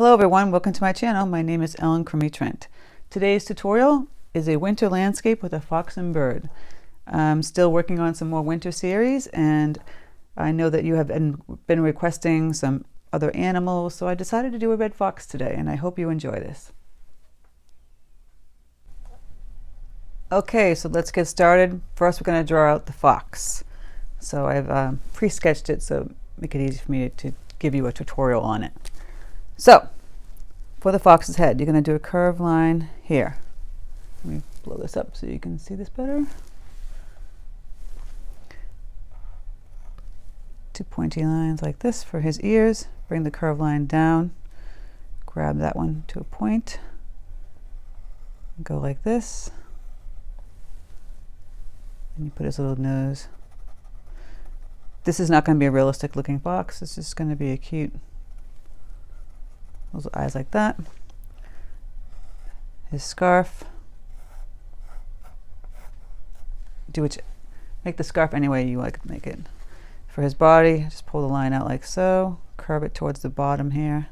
Hello everyone, welcome to my channel. My name is Ellen Crimi-Trent. Today's tutorial is a winter landscape with a fox and bird. I'm still working on some more winter series, and I know that you have been requesting some other animals, so I decided to do a red fox today, and I hope you enjoy this. Okay, so let's get started. First we're going to draw out the fox. So I've pre-sketched it so make it easy for me to give you a tutorial on it. So for the fox's head, you're going to do a curved line here. Let me blow this up so you can see this better. Two pointy lines like this for his ears. Bring the curved line down. Grab that one to a point. Go like this. And you put his little nose. This is not going to be a realistic looking fox. This is going to be a cute, those eyes like that. His scarf. Make the scarf any way you like to make it. For his body, just pull the line out like so. Curve it towards the bottom here.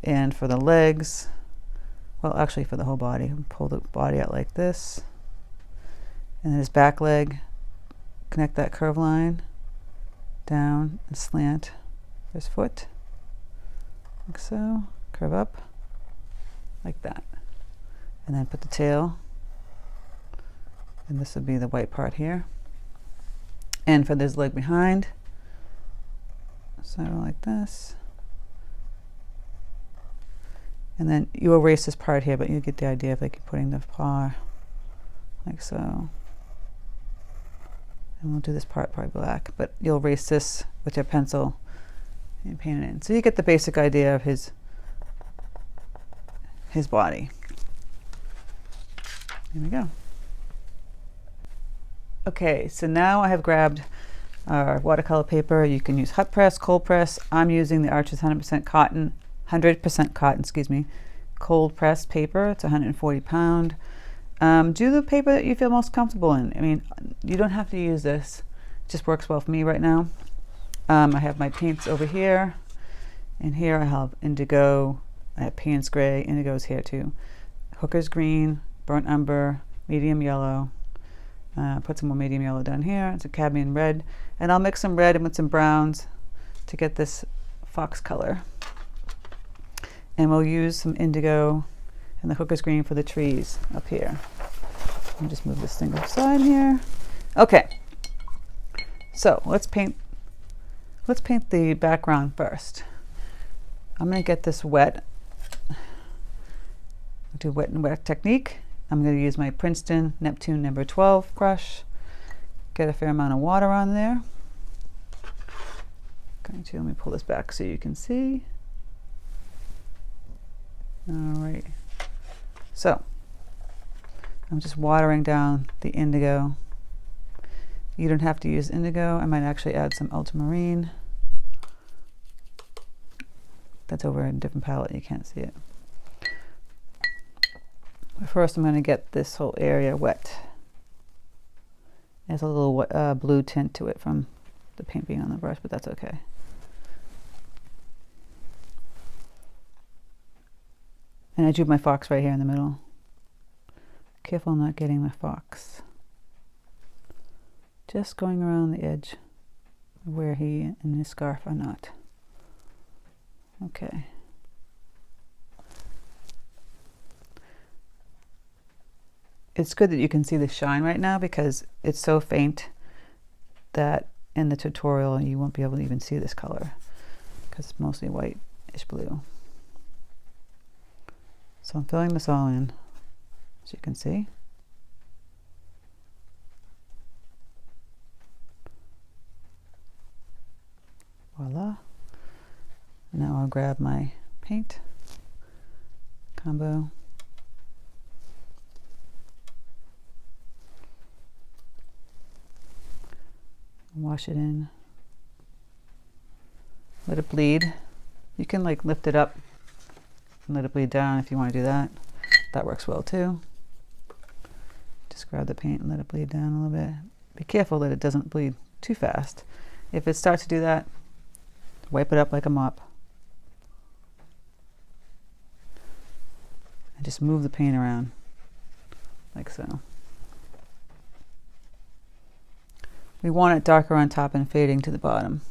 And for the legs, well, actually for the whole body, pull the body out like this. And then his back leg, connect that curved line down and slant his foot. Like so, curve up like that, and then put the tail, and this would be the white part here, and for this leg behind, so like this, and then you erase this part here, but you get the idea of like putting the paw like so, and we'll do this part probably black, but you'll erase this with your pencil and paint it in. So you get the basic idea of his body. There we go. Okay, so now I have grabbed our watercolor paper. You can use hot press, cold press. I'm using the Arches 100% cotton, cold pressed paper. It's 140 pound. Do the paper that you feel most comfortable in. I mean, you don't have to use this. It just works well for me right now. I have my paints over here, and here I have indigo, I have Paynes gray, indigo's here too, hooker's green, burnt umber, medium yellow, put some more medium yellow down here, it's a cadmium red, and I'll mix some red in with some browns to get this fox color. And we'll use some indigo and the hooker's green for the trees up here. Let me just move this thing aside here. Okay, so let's paint the background first. I'm going to get this wet. Do wet and wet technique. I'm going to use my Princeton Neptune number 12 brush. Get a fair amount of water on there. Let me pull this back so you can see. All right. So I'm just watering down the indigo. You don't have to use indigo. I might actually add some ultramarine. That's over in a different palette, you can't see it. But first I'm going to get this whole area wet. There's a little blue tint to it from the paint being on the brush, but that's okay. And I drew my fox right here in the middle. Careful not getting my fox. Just going around the edge where he and his scarf are not. Okay. It's good that you can see the shine right now because it's so faint that in the tutorial you won't be able to even see this color because it's mostly whitish blue. So I'm filling this all in, as you can see. Voila. Now I'll grab my paint combo. Wash it in. Let it bleed. You can like lift it up and let it bleed down if you want to do that. That works well too. Just grab the paint and let it bleed down a little bit. Be careful that it doesn't bleed too fast. If it starts to do that, wipe it up like a mop. Just move the paint around like so. We want it darker on top and fading to the bottom.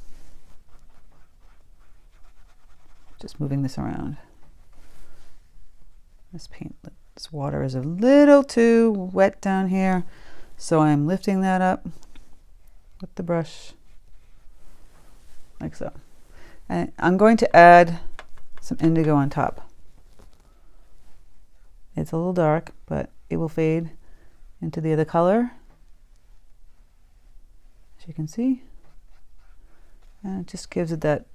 Just moving this around. This water is a little too wet down here, so I'm lifting that up with the brush like so. And I'm going to add some indigo on top. It's a little dark, but it will fade into the other color, as you can see. And it just gives it that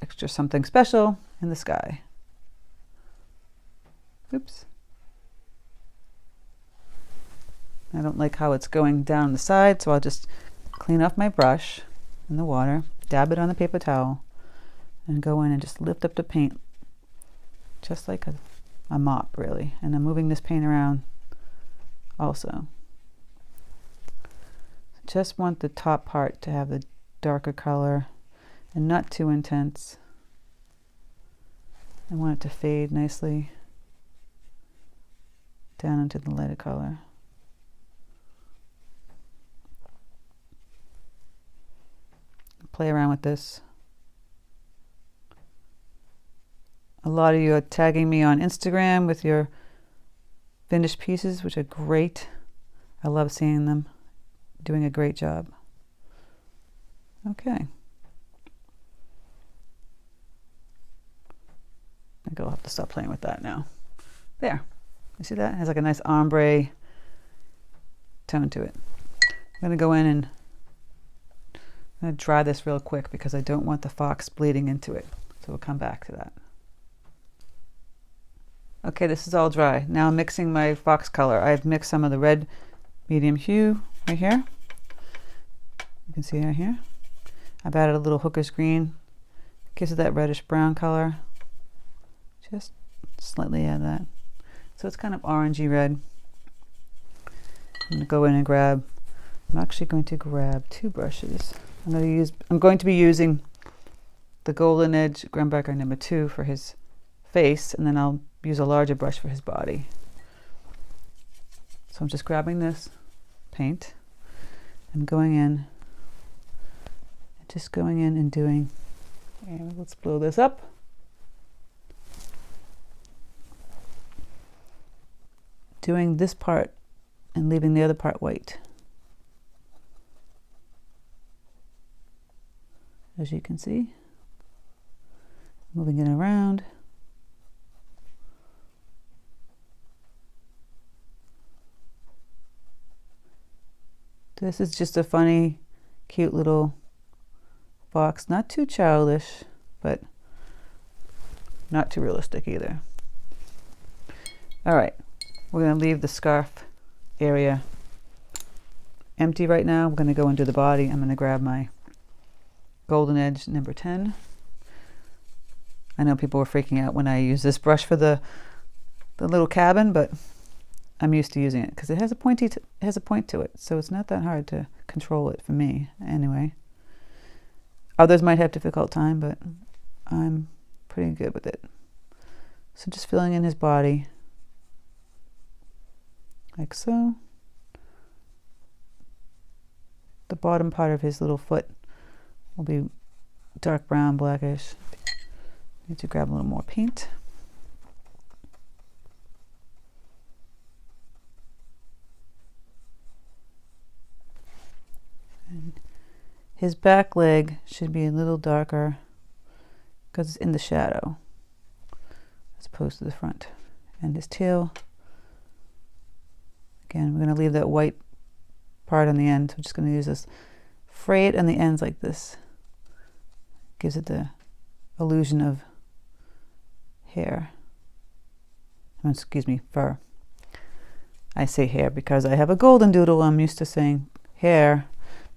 extra something special in the sky. Oops. I don't like how it's going down the side, so I'll just clean off my brush in the water, dab it on the paper towel, and go in and just lift up the paint just like a mop, really. And I'm moving this paint around also. Just want the top part to have the darker color and not too intense. I want it to fade nicely down into the lighter color. Play around with this. A lot of you are tagging me on Instagram with your finished pieces, which are great. I love seeing them. Doing a great job. Okay. I think I'll have to stop playing with that now. There. You see that? It has like a nice ombre tone to it. I'm going to go in and I'm going to dry this real quick because I don't want the fox bleeding into it. So we'll come back to that. Okay, this is all dry. Now I'm mixing my fox color. I've mixed some of the red medium hue right here. You can see right here. I've added a little hooker's green. Gives it that reddish brown color. Just slightly add that. So it's kind of orangey red. I'm going to go in and grab, I'm actually going to grab two brushes. I'm going to be using the Golden Edge Grumbacher number 2 for his face, and then I'll use a larger brush for his body. So I'm just grabbing this paint. I'm going in, just going in and doing, and let's blow this up. Doing this part and leaving the other part white. As you can see, moving it around. This is just a funny, cute little fox. Not too childish, but not too realistic either. All right, we're going to leave the scarf area empty right now. We're going to go into the body. I'm going to grab my Golden Edge number 10. I know people were freaking out when I use this brush for the little cabin, but I'm used to using it because it has a point to it, so it's not that hard to control it for me anyway. Others might have a difficult time, but I'm pretty good with it. So just filling in his body like so. The bottom part of his little foot will be dark brown, blackish. Need to grab a little more paint. And his back leg should be a little darker because it's in the shadow as opposed to the front. And his tail, again, we're going to leave that white part on the end. So we're just going to use this, fray it on the ends like this. Gives it the illusion of hair. Oh, excuse me, fur. I say hair because I have a golden doodle. I'm used to saying hair.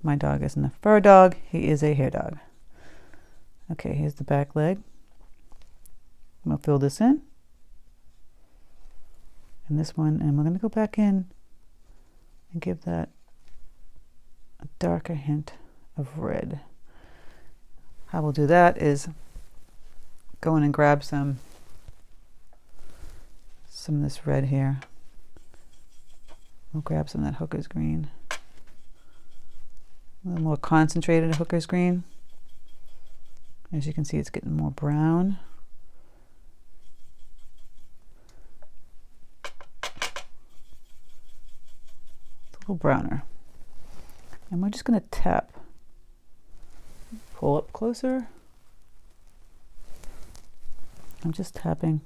My dog isn't a fur dog. He is a hair dog. Okay, here's the back leg. I'm going to fill this in. And this one, and we're going to go back in and give that a darker hint of red. How we'll do that is go in and grab some some of this red here. We'll grab some of that Hooker's green. A little more concentrated Hooker's green. As you can see, it's getting more brown. It's a little browner. And we're just going to tap. Pull up closer. I'm just tapping.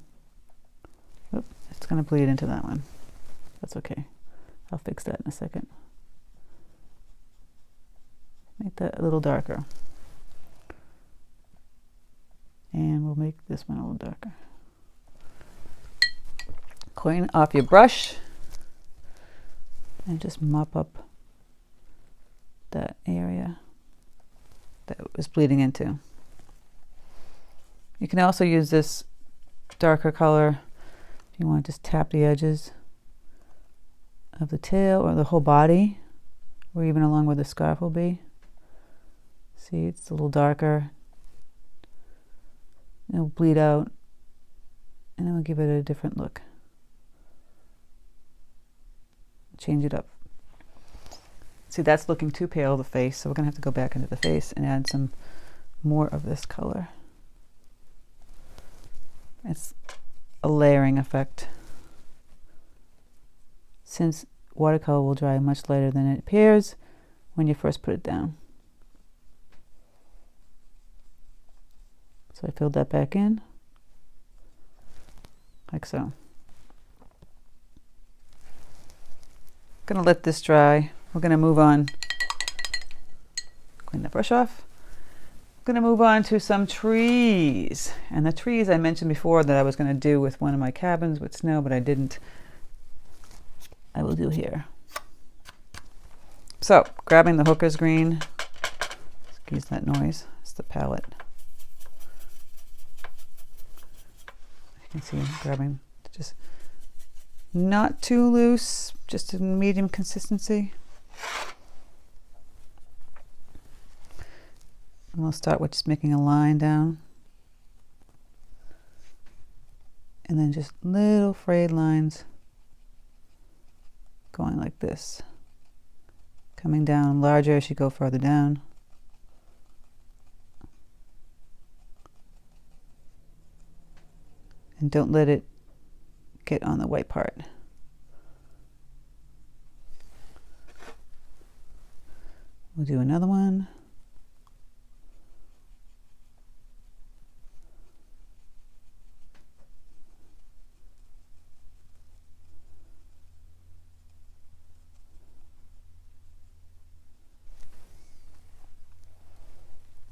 Oop, it's going to bleed into that one. That's okay. I'll fix that in a second. Make that a little darker. And we'll make this one a little darker. Clean off your brush and just mop up that area that it was bleeding into. You can also use this darker color if you want to just tap the edges of the tail or the whole body, or even along where the scarf will be. See, it's a little darker. It'll bleed out and it'll give it a different look. Change it up. See, that's looking too pale, the face, so we're gonna have to go back into the face and add some more of this color. It's a layering effect. Since watercolor will dry much lighter than it appears when you first put it down. So I filled that back in, like so. Gonna let this dry. We're gonna move on. Clean the brush off. Gonna move on to some trees. And the trees I mentioned before that I was gonna do with one of my cabins with snow, but I didn't. I will do here. So, grabbing the Hooker's green. Excuse that noise. It's the palette. You can see I'm grabbing just not too loose, just a medium consistency. And we'll start with just making a line down. And then just little frayed lines going like this. Coming down larger as you go further down. And don't let it get on the white part. We'll do another one.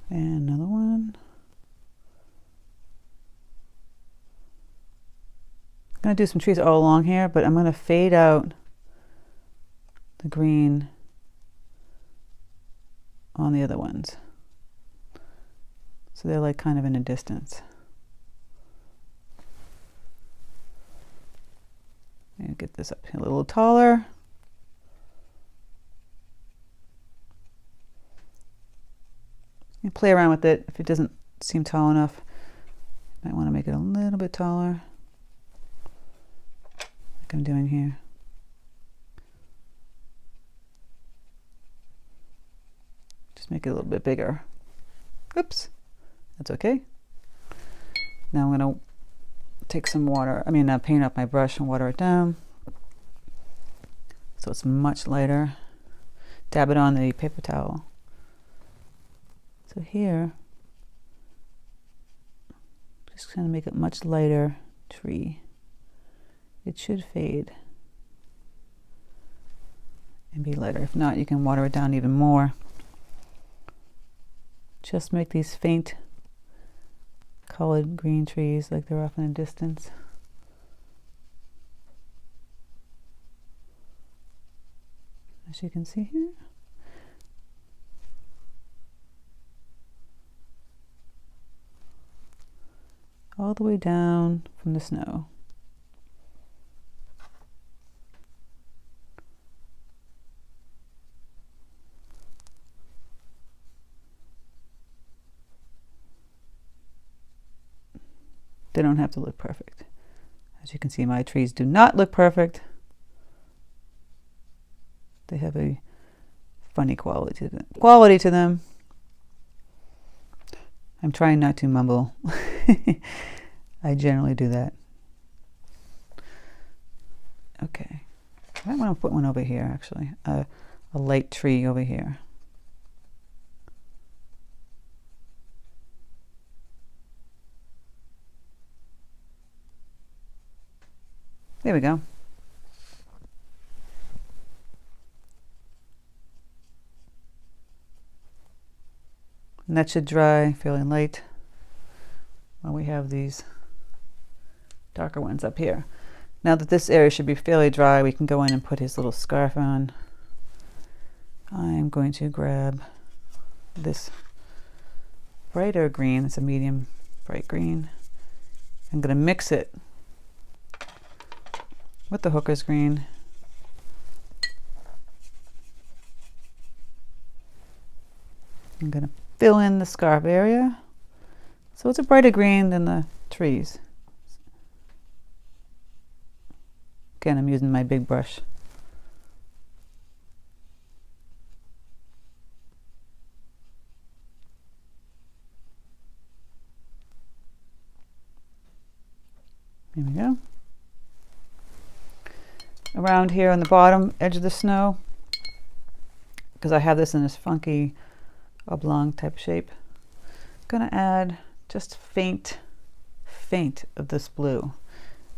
And another one. I'm going to do some trees all along here, but I'm going to fade out the green on the other ones. So they're like kind of in a distance. And get this up here a little taller. You play around with it. If it doesn't seem tall enough, you might want to make it a little bit taller, like I'm doing here. Just make it a little bit bigger. Oops, that's okay. Now I'm going to take some water, paint up my brush and water it down so it's much lighter. Dab it on the paper towel. So here, just going to make it much lighter tree. It should fade and be lighter. If not, you can water it down even more. Just make these faint colored green trees like they're off in a distance. As you can see here. All the way down from the snow. They don't have to look perfect. As you can see, my trees do not look perfect. They have a funny quality to them. I'm trying not to mumble. I generally do that. Okay. I might want to put one over here, actually. A light tree over here. There we go. And that should dry fairly light while we have these darker ones up here. Now that this area should be fairly dry, we can go in and put his little scarf on. I'm going to grab this brighter green. It's a medium bright green. I'm going to mix it with the hooker's green. I'm going to fill in the scarf area. So it's a brighter green than the trees. Again, I'm using my big brush. There we go. Around here on the bottom edge of the snow, because I have this in this funky oblong type shape, I'm gonna add just faint of this blue,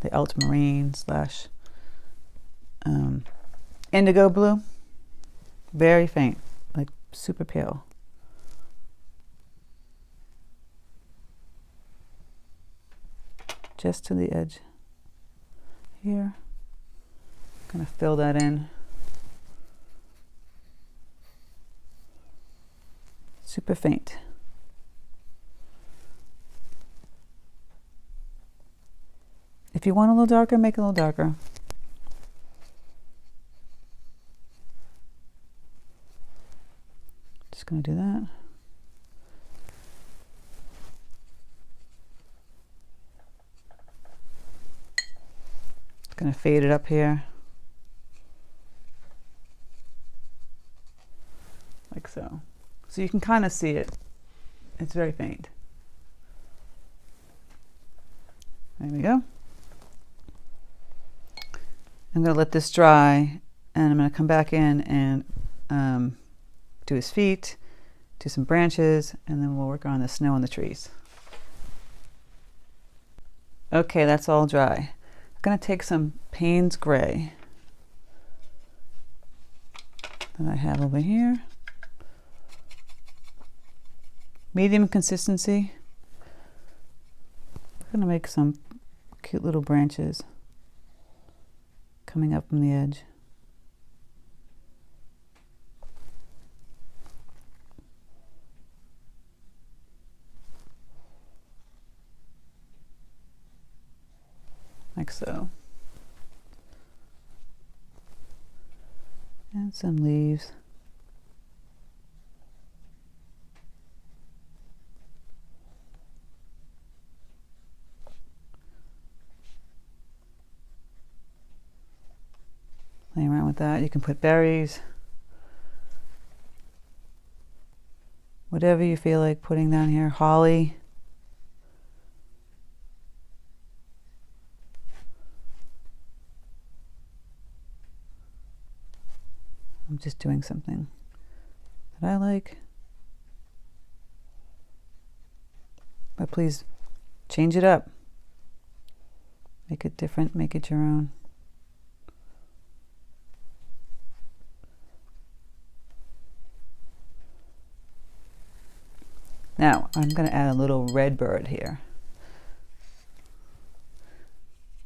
the ultramarine slash indigo blue. Very faint, like super pale. Just to the edge here. Gonna fill that in. Super faint. If you want a little darker, make it a little darker. Just gonna do that. Gonna fade it up here. Like so. So you can kind of see it. It's very faint. There we go. I'm going to let this dry, and I'm going to come back in and do his feet, do some branches, and then we'll work on the snow and the trees. Okay, that's all dry. I'm going to take some Paynes gray that I have over here. Medium consistency. I'm going to make some cute little branches coming up from the edge. Like so. And some leaves. Playing around with that. You can put berries. Whatever you feel like putting down here. Holly. I'm just doing something that I like. But please change it up. Make it different, make it your own. Now, I'm going to add a little red bird here.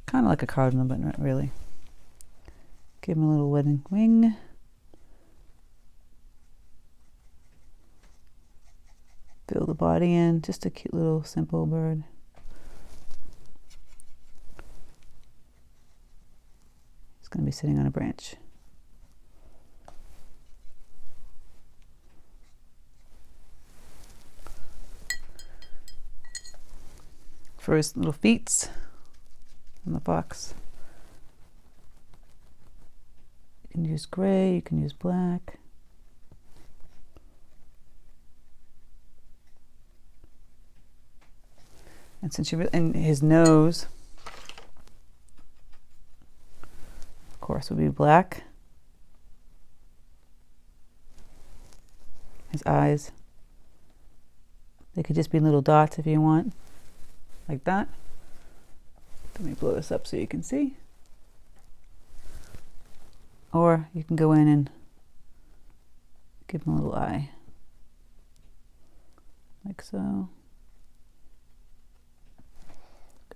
Kind of like a cardinal, but not really. Give him a little wedding wing. Fill the body in, just a cute little simple bird. It's going to be sitting on a branch. For his little feet, on the box. You can use gray, you can use black. And since you and his nose, of course, would be black. His eyes, they could just be little dots if you want, like that. Let me blow this up so you can see. Or you can go in and give him a little eye, like so.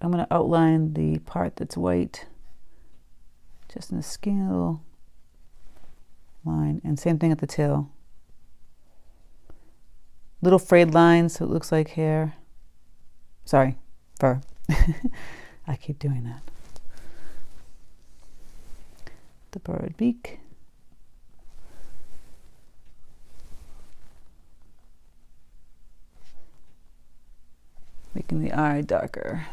I'm going to outline the part that's white, just in a skinny little line, and same thing at the tail. Little frayed lines so it looks like hair. Sorry, fur. I keep doing that. The bird beak. Making the eye darker.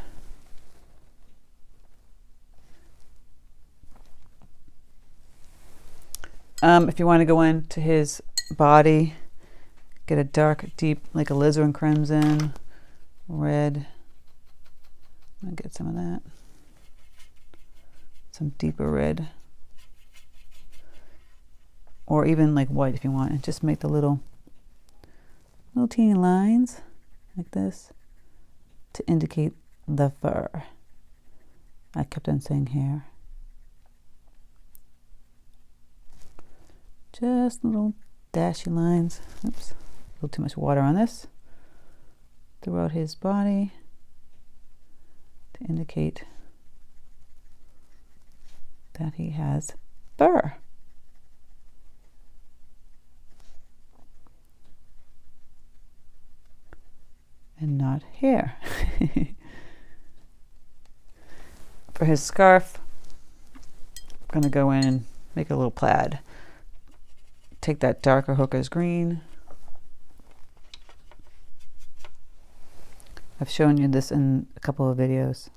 If you want to go into his body, get a dark, deep, like alizarin crimson, red. I'll get some of that. Some deeper red. Or even like white if you want. And just make the little teeny lines like this to indicate the fur. I kept on saying hair. Just little dashy lines. Oops, a little too much water on this. Throughout his body to indicate that he has fur. And not hair. For his scarf, I'm going to go in and make a little plaid. Take that darker hooker's green. I've shown you this in a couple of videos.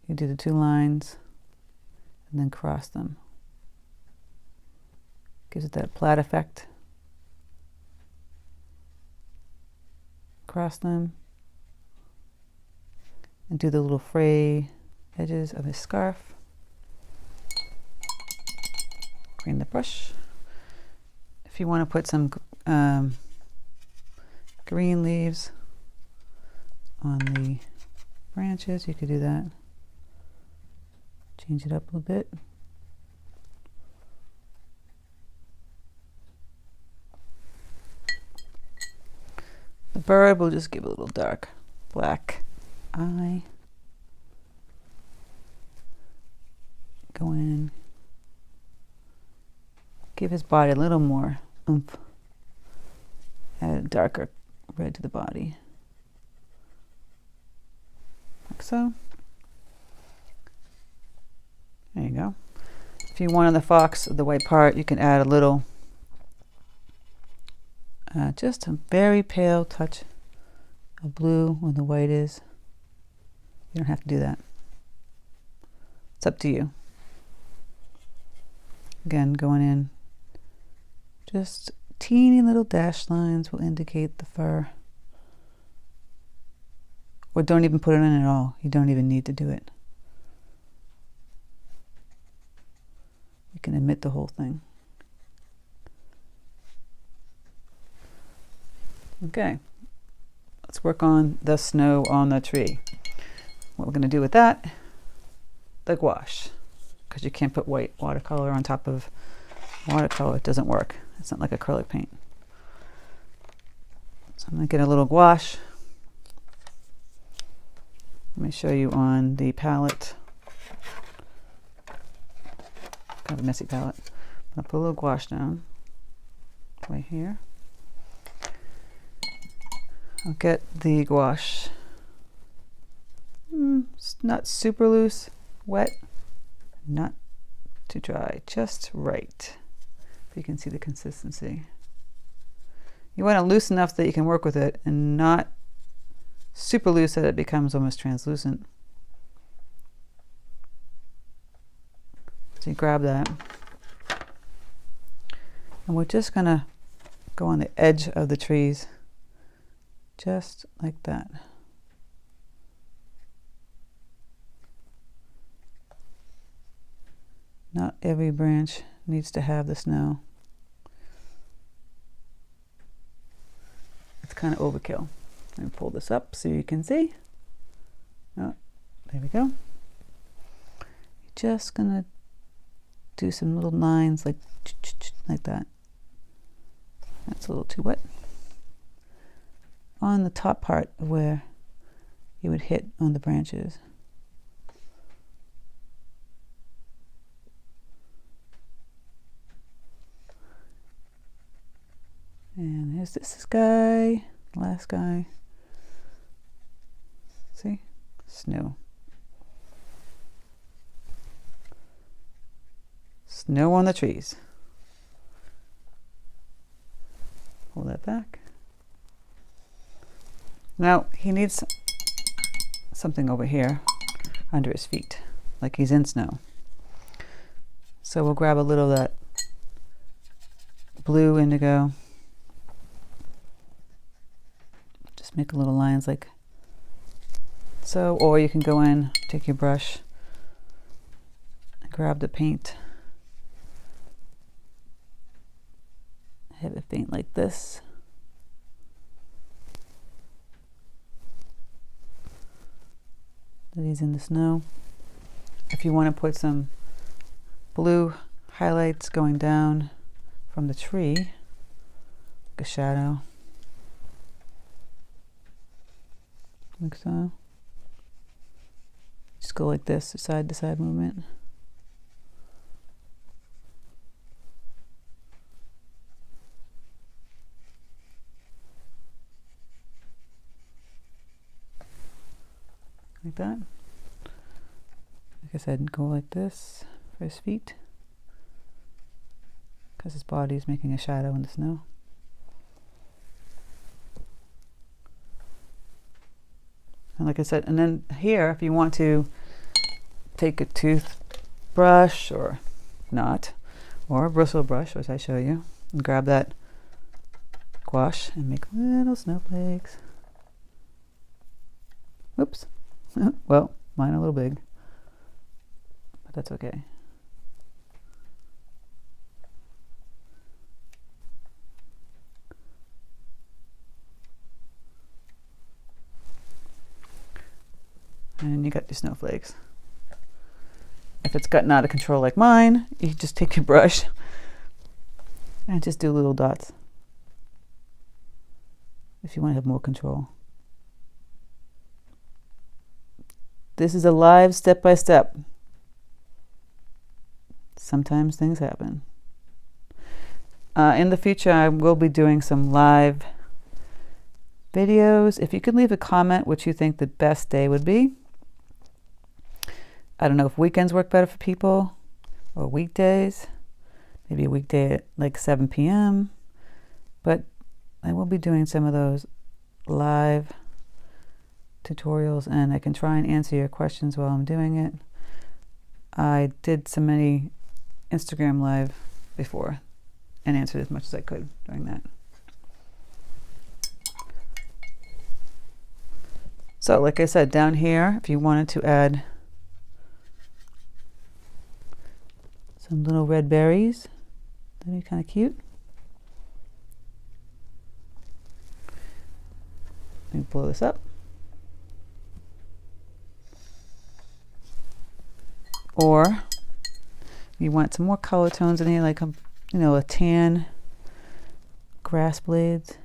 You do the two lines and then cross them. Gives it that plaid effect. Cross them and do the little fray edges of his scarf. Green the brush. If you want to put some green leaves on the branches, you could do that. Change it up a little bit. The bird will just give a little dark black eye. Go in. Give his body a little more oomph. Add a darker red to the body. Like so. There you go. If you want on the fox, the white part, you can add a little just a very pale touch of blue where the white is. You don't have to do that. It's up to you. Again, going in, just teeny little dash lines will indicate the fur. Or don't even put it in at all. You don't even need to do it. You can omit the whole thing. Okay, let's work on the snow on the tree. What we're going to do with that, the gouache, because you can't put white watercolor on top of watercolor. It doesn't work. It's not like acrylic paint. So I'm going to get a little gouache. Let me show you on the palette. Kind of a messy palette. I'll put a little gouache down right here. I'll get the gouache. It's not super loose, wet, not too dry, just right. If you can see the consistency. You want it loose enough that you can work with it and not super loose that it becomes almost translucent. So you grab that. And we're just going to go on the edge of the trees, just like that. Not every branch needs to have the snow. It's kind of overkill. Let me pull this up so you can see. Oh, there we go. You're just gonna do some little lines like that. That's a little too wet. On the top part of where you would hit on the branches. And here's this guy, last guy. See? Snow. Snow on the trees. Pull that back. Now he needs something over here under his feet, like he's in snow. So we'll grab a little of that blue indigo. Just make little lines like so, or you can go in, take your brush, and grab the paint. Have it paint like this. That he's in the snow. If you want to put some blue highlights going down from the tree, like a shadow, like so. Just go like this, side to side movement. Like that. Like I said, go like this for his feet, because his body is making a shadow in the snow. And like I said, and then here, if you want to take a toothbrush or not, or a bristle brush, as I show you, and grab that gouache and make little snowflakes. Whoops. Well, mine are a little big, but that's okay. And you got your snowflakes. If it's gotten out of control like mine, you just take your brush and just do little dots if you want to have more control. This is a live step-by-step. Sometimes things happen. In the future, I will be doing some live videos. If you could leave a comment what you think the best day would be. I don't know if weekends work better for people or weekdays. Maybe a weekday at like 7 p.m. But I will be doing some of those live tutorials, and I can try and answer your questions while I'm doing it. I did so many Instagram live before and answered as much as I could during that. So like I said, down here, if you wanted to add some little red berries, that'd be kind of cute. Let me blow this up. Or you want some more color tones in here, like a tan, grass blades,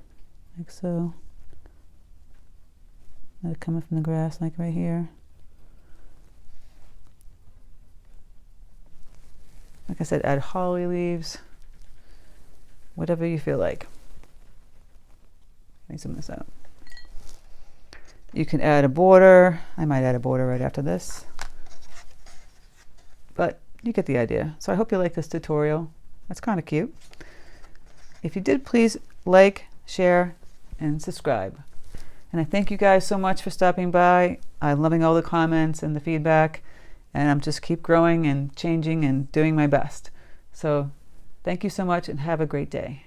like so. They're coming from the grass, like right here. Like I said, add holly leaves, whatever you feel like. Let me zoom this out. You can add a border. I might add a border right after this. But you get the idea. So I hope you like this tutorial. That's kind of cute. If you did, please like, share, and subscribe. And I thank you guys so much for stopping by. I'm loving all the comments and the feedback. and I'm just keep growing and changing and doing my best. So thank you so much and have a great day.